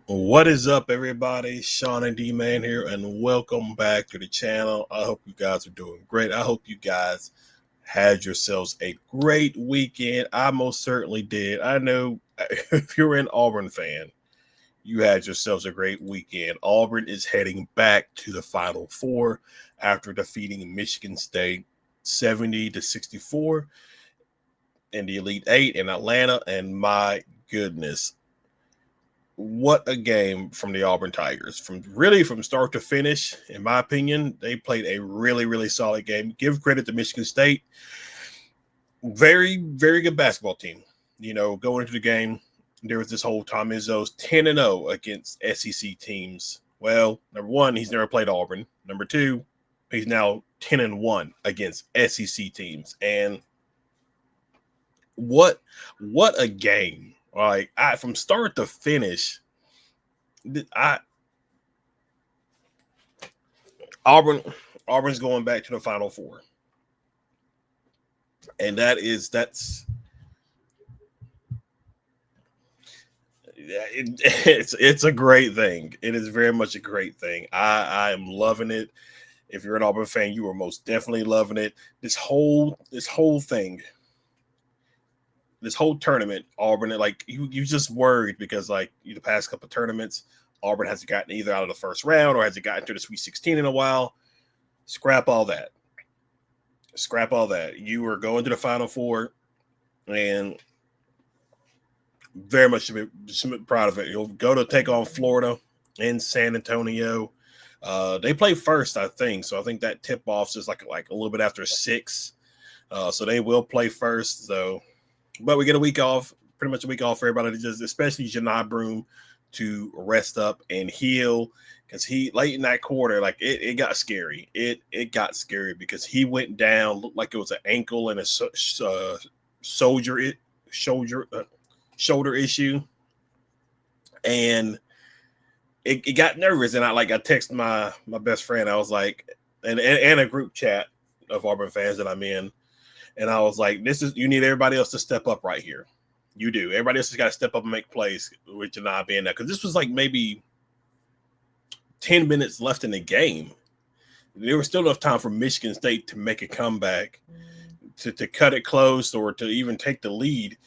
What is up, everybody? Sean and D-Man here, and welcome back to the channel. I hope you guys are doing great. I hope you guys had yourselves a great weekend. I most certainly did. I know if you're an Auburn fan, you had yourselves a great weekend. Auburn is heading back to the Final Four after defeating Michigan State 70-64 in the Elite Eight in Atlanta, and my goodness, what a game from the Auburn Tigers. From start to finish, in my opinion, they played a really solid game. Give credit to Michigan State. Very good basketball team. Going into the game, there was this whole Tom Izzo's 10-0 against SEC teams. Well, number one, he's never played Auburn. Number two, he's now 10-1 against SEC teams. And what a game. Like, from start to finish, I Auburn Auburn's going back to the Final Four, and it's a great thing. It is very much a great thing. I am loving it. If you're an Auburn fan, you are most definitely loving it. This whole thing, this whole tournament, Auburn, like you just worried because like the past couple of tournaments, Auburn hasn't gotten either out of the first round or hasn't gotten to the Sweet 16 in a while. Scrap all that. Scrap all that. You are going to the Final Four, and very much should be proud of it. You'll go to take on Florida in San Antonio. They play first, I think. So I think that tip off is like a little bit after 6. So they will play first. So, but we get a week off, pretty much a week off for everybody, just especially Johni Broome, to rest up and heal. Because he late in that quarter, like it got scary. It got scary because he went down, looked like it was an ankle and a shoulder issue, and it got nervous. And I texted my best friend. I was like, and a group chat of Auburn fans that I'm in, and I was like, you need everybody else to step up right here. You do. Everybody else has got to step up and make plays with Johni being there, because this was like maybe 10 minutes left in the game. There was still enough time for Michigan State to make a comeback, to cut it close, or to even take the lead.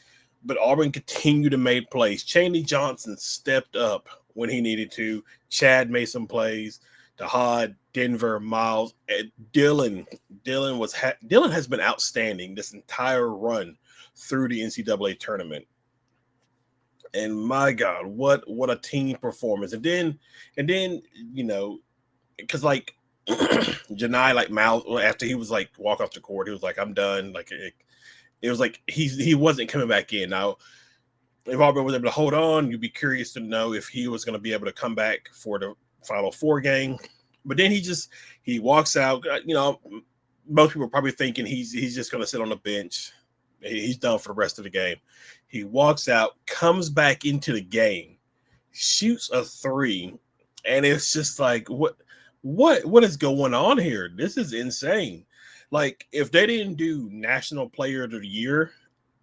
But Auburn continued to make plays. Chaney Johnson stepped up when he needed to. Chad made some plays. Dahad, Denver, Miles, and Dylan has been outstanding this entire run through the NCAA tournament. And my God, what a team performance! And then because like Johni, like Miles, after he was like walk off the court, he was like, "I'm done." Like it was like he wasn't coming back in. Now, if Auburn was able to hold on, you'd be curious to know if he was going to be able to come back for the Final Four game. But then he walks out. Most people are probably thinking he's just going to sit on the bench. He's done for the rest of the game. He walks out, comes back into the game, shoots a 3, and it's just like, what is going on here? This is insane. Like, if they didn't do National Player of the Year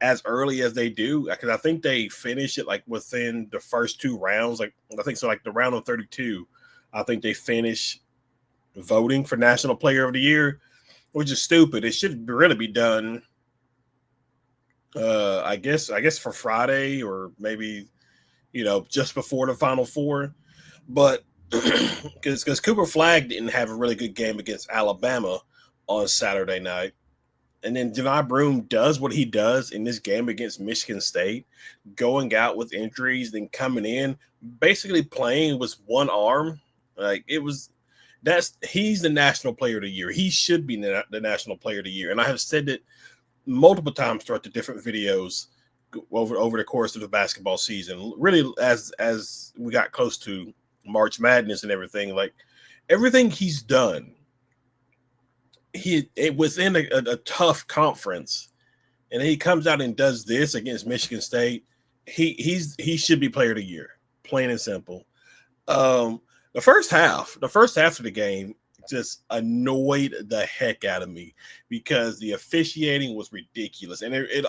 as early as they do, because I think they finish it like within the first 2 rounds. Like, I think so, like the round of 32, I think they finish voting for National Player of the Year, which is stupid. It should really be done. I guess for Friday, or maybe just before the Final Four, but because Cooper Flagg didn't have a really good game against Alabama on Saturday night, and then Johni Broome does what he does in this game against Michigan State, going out with injuries, then coming in, basically playing with one arm. Like, he's the National Player of the Year. He should be the National Player of the Year, and I have said it multiple times throughout the different videos over the course of the basketball season. Really, as we got close to March Madness and everything, like everything he's done, it was in a tough conference, and he comes out and does this against Michigan State. He should be Player of the Year, plain and simple. The first half of the game just annoyed the heck out of me because the officiating was ridiculous, and it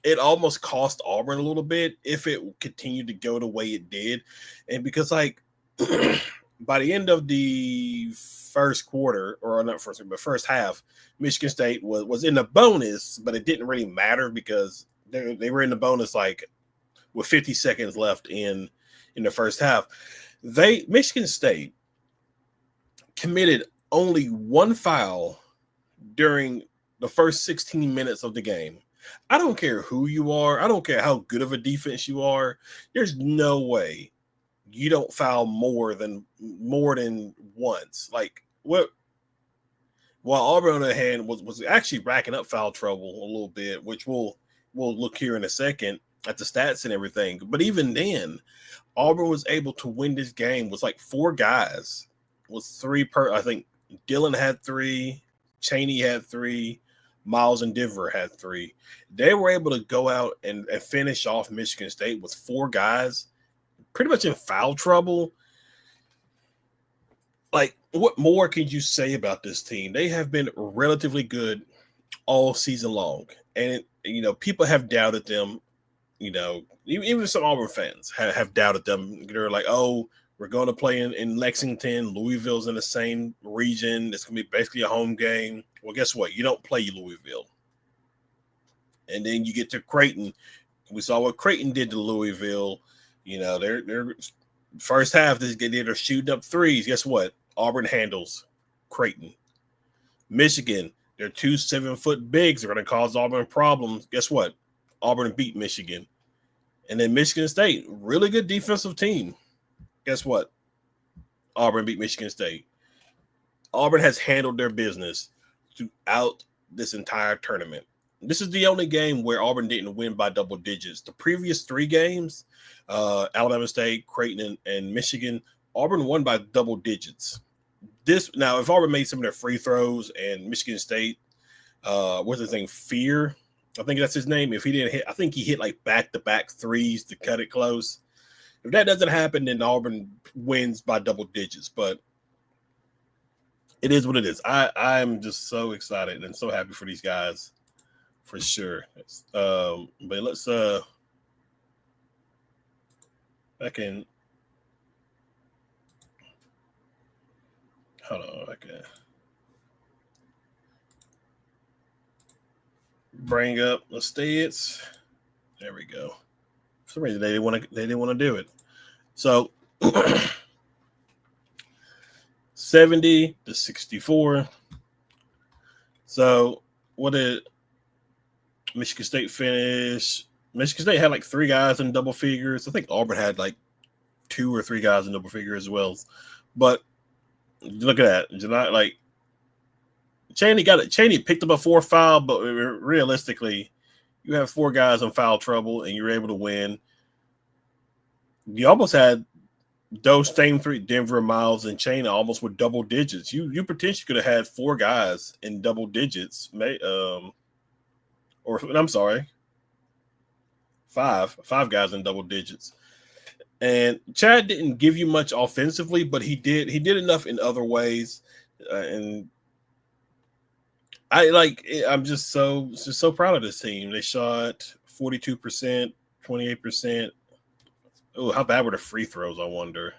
it almost cost Auburn a little bit if it continued to go the way it did. And because like by the end of the first quarter, or not first, but first half, Michigan State was in the bonus, but it didn't really matter because they were in the bonus like with 50 seconds left in the first half. Michigan State committed only one foul during the first 16 minutes of the game. I don't care who you are. I don't care how good of a defense you are. There's no way you don't foul more than once. Like what? While Auburn on the other hand was actually racking up foul trouble a little bit, which we'll look here in a second at the stats and everything. But even then, Auburn was able to win this game with like four guys. Was three per. I think Dillon had three, Chaney had three, Miles and Diver had three. They were able to go out and finish off Michigan State with four guys pretty much in foul trouble. Like, what more could you say about this team? They have been relatively good all season long. And, people have doubted them. Even some Auburn fans have doubted them. They're like, oh, we're going to play in Lexington. Louisville's in the same region. It's going to be basically a home game. Well, guess what? You don't play Louisville. And then you get to Creighton. We saw what Creighton did to Louisville. Their first half, they're shooting up threes. Guess what? Auburn handles Creighton. Michigan, they're 2 7-foot bigs. They're going to cause Auburn problems. Guess what? Auburn beat Michigan. And then Michigan State, really good defensive team. Guess what? Auburn beat Michigan State. Auburn has handled their business throughout this entire tournament. This is the only game where Auburn didn't win by double digits. The previous three games, Alabama State, Creighton, and Michigan, Auburn won by double digits. Now, if Auburn made some of their free throws and Michigan State, what's his name, Fear, I think that's his name. If he didn't hit, I think he hit like back-to-back threes to cut it close. If that doesn't happen, then Auburn wins by double digits. But it is what it is. I'm just so excited and so happy for these guys, for sure. But let's I can hold on. I can bring up the stats. There we go. For some reason they didn't want to do it. So 70-64. So what did Michigan State finish? Michigan State had like three guys in double figures. I think Auburn had like 2 or 3 guys in double figures as well. But look at that. Like Chaney got it. Chaney picked up a 4 foul, but realistically, you have 4 guys in foul trouble and you're able to win. You almost had those same 3, Denver, Miles, and Chaney, almost with double digits. You potentially could have had 4 guys in double digits. Or I'm sorry, 5 guys in double digits. And Chad didn't give you much offensively, but he did enough in other ways. And I'm just so proud of this team. They shot 42%, 28%. Oh, how bad were the free throws? I wonder.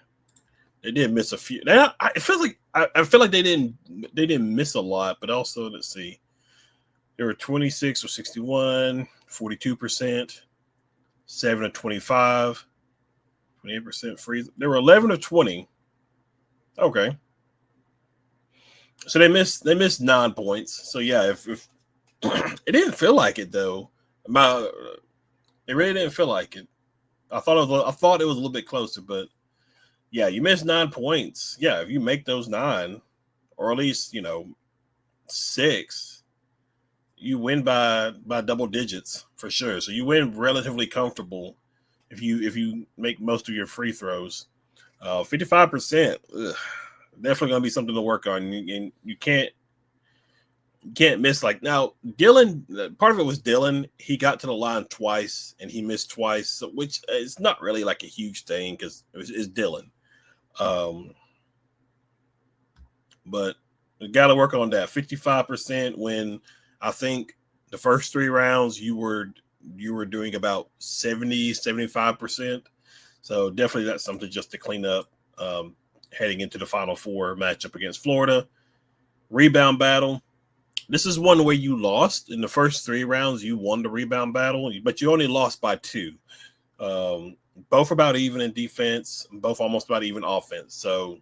They did miss a few. I feel like they didn't miss a lot, but also let's see. They were 26 or 61, 42%, 7 of 25, 28% free. They were 11 of 20. Okay. So they missed 9 points. So yeah, if it didn't feel like it though. It really didn't feel like it. I thought it was a little bit closer, but yeah, you missed 9 points. Yeah, if you make those 9, or at least 6, you win by double digits for sure. So you win relatively comfortable if you make most of your free throws. 55%, definitely going to be something to work on. And you can't miss. Like now, Dillon, part of it was Dillon. He got to the line twice and he missed twice, which is not really like a huge thing because it's Dillon. But we got to work on that. 55% when I think the first 3 rounds you were you were doing about 70-75%. So definitely that's something just to clean up heading into the Final Four matchup against Florida. Rebound battle. This is one where you lost in the first 3 rounds. You won the rebound battle, but you only lost by 2. Both about even in defense, both almost about even offense. So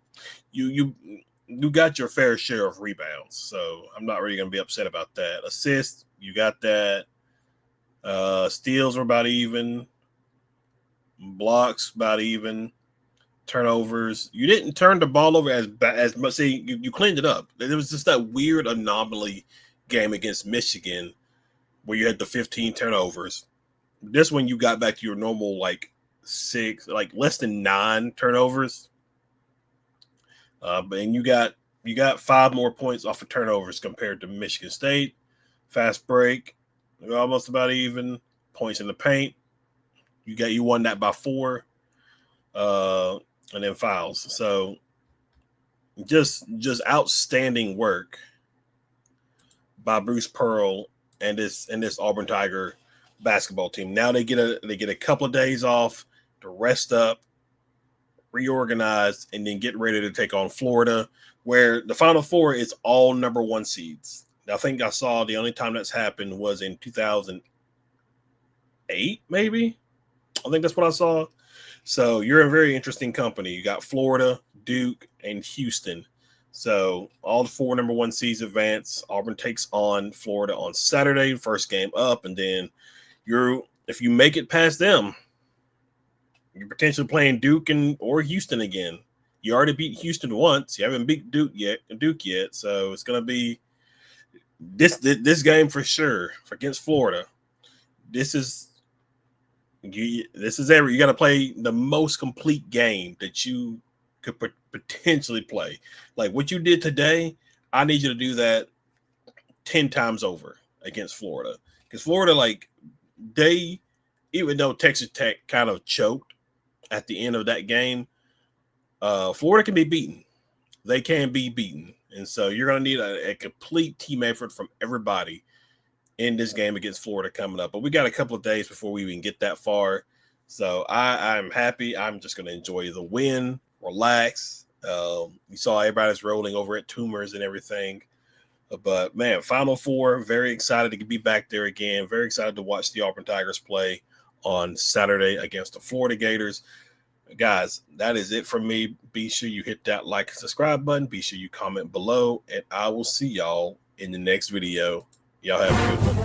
you got your fair share of rebounds. So I'm not really going to be upset about that. Assists, you got that. Steals were about even. Blocks about even. Turnovers. You didn't turn the ball over as much. See, you cleaned it up. There was just that weird anomaly game against Michigan where you had the 15 turnovers. This one you got back to your normal like 6, like less than 9 turnovers. But you got 5 more points off of turnovers compared to Michigan State. Fast break, almost about even. Points in the paint. You won that by 4. And then fouls. So just outstanding work by Bruce Pearl and this Auburn Tiger basketball team. Now they get a couple of days off to rest up, reorganize, and then get ready to take on Florida, where the Final Four is all number 1 seeds. I think I saw the only time that's happened was in 2008, maybe. I think that's what I saw. So you're in very interesting company. You got Florida, Duke, and Houston. So all the 4 number 1 seeds advance. Auburn takes on Florida on Saturday, first game up, and then if you make it past them, you're potentially playing Duke or Houston again. You already beat Houston once. You haven't beat Duke yet. So it's going to be this game for sure against Florida. This is you got to play the most complete game that you could potentially play. Like what you did today, I need you to do that 10 times over against Florida. Because Florida, like, even though Texas Tech kind of choked at the end of that game, Florida can be beaten. They can be beaten. And so you're going to need a complete team effort from everybody in this game against Florida coming up. But we got a couple of days before we even get that far. So I'm happy. I'm just going to enjoy the win, relax. You saw everybody's rolling over at Tumors and everything. But, man, Final Four, very excited to be back there again. Very excited to watch the Auburn Tigers play on Saturday against the Florida Gators. Guys, that is it from me. Be sure you hit that like and subscribe button. Be sure you comment below. And I will see y'all in the next video. Y'all have a good one.